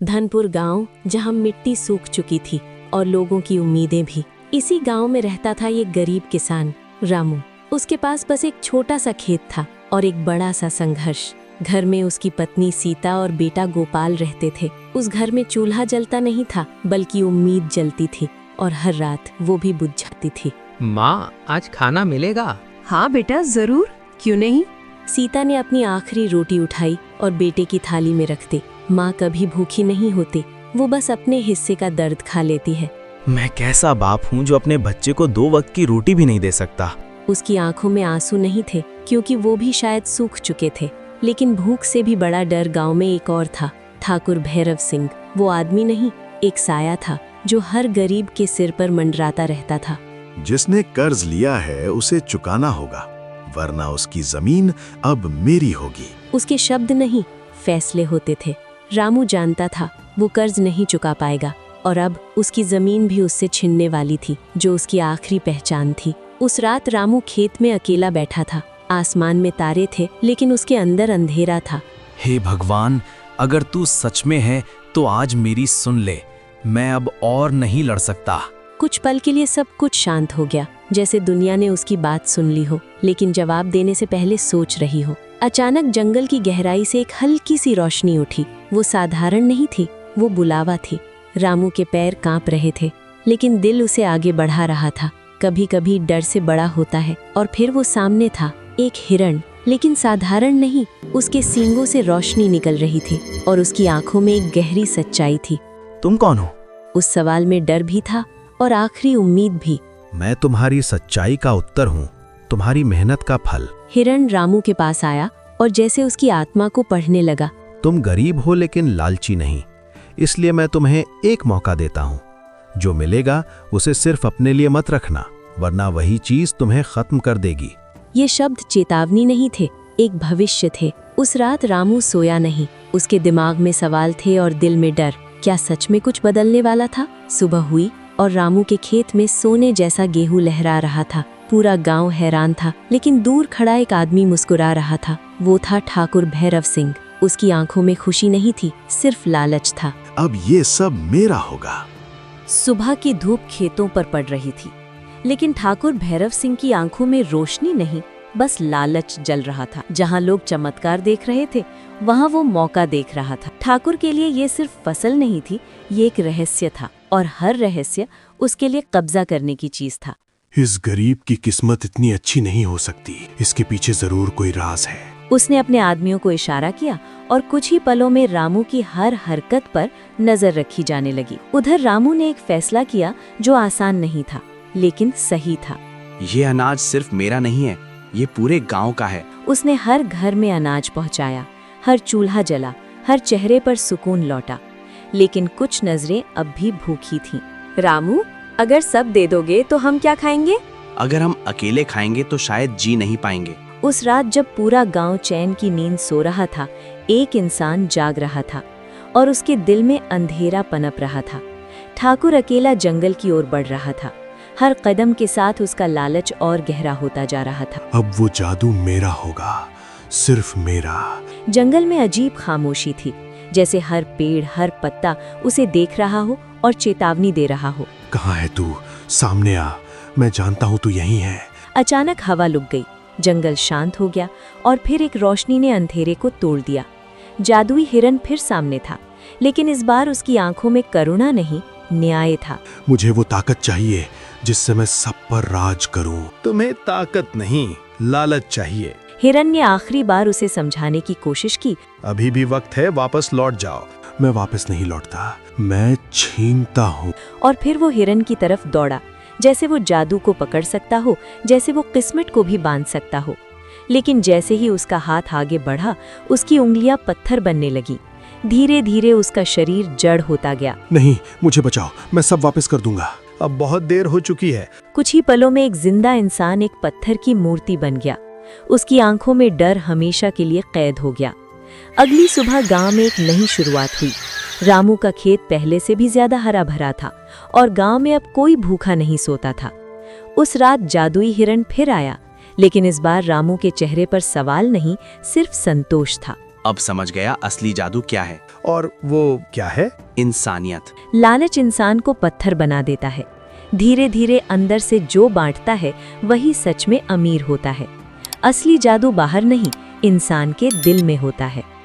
धनपुर गांव, जहां मिट्टी सूख चुकी थी और लोगों की उम्मीदें भी। इसी गांव में रहता था ये गरीब किसान रामू। उसके पास बस एक छोटा सा खेत था और एक बड़ा सा संघर्ष। घर में उसकी पत्नी सीता और बेटा गोपाल रहते थे। उस घर में चूल्हा जलता नहीं था, बल्कि उम्मीद जलती थी और हर रात वो भी बुझ जाती थी। माँ, आज खाना मिलेगा? हाँ बेटा, जरूर, क्यों नहीं। सीता ने अपनी आखिरी रोटी उठाई और बेटे की थाली में रख दी। माँ कभी भूखी नहीं होती, वो बस अपने हिस्से का दर्द खा लेती है। मैं कैसा बाप हूँ जो अपने बच्चे को 2 वक्त की रोटी भी नहीं दे सकता। उसकी आंखों में आंसू नहीं थे, क्योंकि वो भी शायद सूख चुके थे। लेकिन भूख से भी बड़ा डर गांव में एक और था, ठाकुर भैरव सिंह। वो आदमी नहीं, एक साया था जो हर गरीब के सिर पर मंडराता रहता था। जिसने कर्ज लिया है उसे चुकाना होगा, वरना उसकी जमीन अब मेरी होगी। उसके शब्द नहीं, फैसले होते थे। रामू जानता था वो कर्ज नहीं चुका पाएगा और अब उसकी जमीन भी उससे छिनने वाली थी, जो उसकी आखिरी पहचान थी। उस रात रामू खेत में अकेला बैठा था। आसमान में तारे थे, लेकिन उसके अंदर अंधेरा था। हे भगवान, अगर तू सच में है तो आज मेरी सुन ले। मैं अब और नहीं लड़ सकता। कुछ पल के लिए सब कुछ शांत हो गया, जैसे दुनिया ने उसकी बात सुन ली हो, लेकिन जवाब देने से पहले सोच रही हो। अचानक जंगल की गहराई से एक हल्की सी रोशनी उठी। वो साधारण नहीं थी, वो बुलावा थी। रामू के पैर कांप रहे थे, लेकिन दिल उसे आगे बढ़ा रहा था। कभी कभी डर से बड़ा होता है। और फिर वो सामने था, एक हिरण, लेकिन साधारण नहीं। उसके सींगों से रोशनी निकल रही थी और उसकी आंखों में एक गहरी सच्चाई थी। तुम कौन हो? उस सवाल में डर भी था और आखिरी उम्मीद भी। मैं तुम्हारी सच्चाई का उत्तर हूँ, तुम्हारी मेहनत का फल। हिरण रामू के पास आया और जैसे उसकी आत्मा को पढ़ने लगा। तुम गरीब हो लेकिन लालची नहीं, इसलिए मैं तुम्हें एक मौका देता हूँ। जो मिलेगा उसे सिर्फ अपने लिए मत रखना, वरना वही चीज तुम्हें खत्म कर देगी। ये शब्द चेतावनी नहीं थे, एक भविष्य थे। उस रात रामू सोया नहीं। उसके दिमाग में सवाल थे और दिल में डर। क्या सच में कुछ बदलने वाला था? सुबह हुई और रामू के खेत में सोने जैसा गेहूं लहरा रहा था। पूरा गांव हैरान था, लेकिन दूर खड़ा एक आदमी मुस्कुरा रहा था। वो था ठाकुर भैरव सिंह। उसकी आंखों में खुशी नहीं थी, सिर्फ लालच था। अब ये सब मेरा होगा। सुबह की धूप खेतों पर पड़ रही थी, लेकिन ठाकुर भैरव सिंह की आंखों में रोशनी नहीं, बस लालच जल रहा था। जहां लोग चमत्कार देख रहे थे, वहां वो मौका देख रहा था। ठाकुर के लिए ये सिर्फ फसल नहीं थी, ये एक रहस्य था, और हर रहस्य उसके लिए कब्जा करने की चीज था। इस गरीब की किस्मत इतनी अच्छी नहीं हो सकती, इसके पीछे जरूर कोई राज है। उसने अपने आदमियों को इशारा किया और कुछ ही पलों में रामू की हर हरकत पर नजर रखी जाने लगी। उधर रामू ने एक फैसला किया जो आसान नहीं था, लेकिन सही था। ये अनाज सिर्फ मेरा नहीं है, ये पूरे गांव का है। उसने हर घर में अनाज पहुंचाया, हर चूल्हा जला, हर चेहरे पर सुकून लौटा। लेकिन कुछ नजरें अब भी भूखी थीं। रामू, अगर सब दे दोगे तो हम क्या खाएंगे? अगर हम अकेले खाएंगे तो शायद जी नहीं पाएंगे। उस रात जब पूरा गांव चैन की नींद सो रहा था, एक इंसान जाग रहा था और उसके दिल में अंधेरा पनप रहा था। ठाकुर अकेला जंगल की ओर बढ़ रहा था। हर कदम के साथ उसका लालच और गहरा होता जा रहा था। अब वो जादू मेरा होगा, सिर्फ मेरा। जंगल में अजीब खामोशी थी, जैसे हर पेड़, हर पत्ता उसे देख रहा हो और चेतावनी दे रहा हो। कहाँ है तू? सामने आ, मैं जानता हूँ तू यहीं है। अचानक हवा लुक गई, जंगल शांत हो गया और फिर एक रोशनी ने अंधेरे को तोड़ दिया। जादुई हिरण फिर सामने था, लेकिन इस बार उसकी आंखों में करुणा नहीं, न्याय था। मुझे वो ताकत चाहिए जिससे मैं सब पर राज करूं। तुम्हें ताकत नहीं, लालच चाहिए। हिरण ने आखिरी बार उसे समझाने की कोशिश की। अभी भी वक्त है, वापस लौट जाओ। मैं वापस नहीं लौटता, मैं छीनता हूँ। और फिर वो हिरण की तरफ दौड़ा, जैसे वो जादू को पकड़ सकता हो, जैसे वो किस्मत को भी बांध सकता हो। लेकिन जैसे ही उसका हाथ आगे बढ़ा, उसकी उंगलियां पत्थर बनने लगी। धीरे धीरे उसका शरीर जड़ होता गया। नहीं, मुझे बचाओ, मैं सब वापस कर दूंगा। अब बहुत देर हो चुकी है। कुछ ही पलों में एक जिंदा इंसान एक पत्थर की मूर्ति बन गया। उसकी आंखों में डर हमेशा के लिए कैद हो गया। अगली सुबह गांव में एक नई शुरुआत हुई। रामू का खेत पहले से भी ज्यादा हरा भरा था और गांव में अब कोई भूखा नहीं सोता था। उस रात जादुई हिरण फिर आया, लेकिन इस बार रामू के चेहरे पर सवाल नहीं, सिर्फ संतोष था। अब समझ गया असली जादू क्या है। और वो क्या है? इंसानियत। लालच इंसान को पत्थर बना देता है। धीरे धीरे अंदर से जो बांटता है वही सच में अमीर होता है। असली जादू बाहर नहीं, इंसान के दिल में होता है।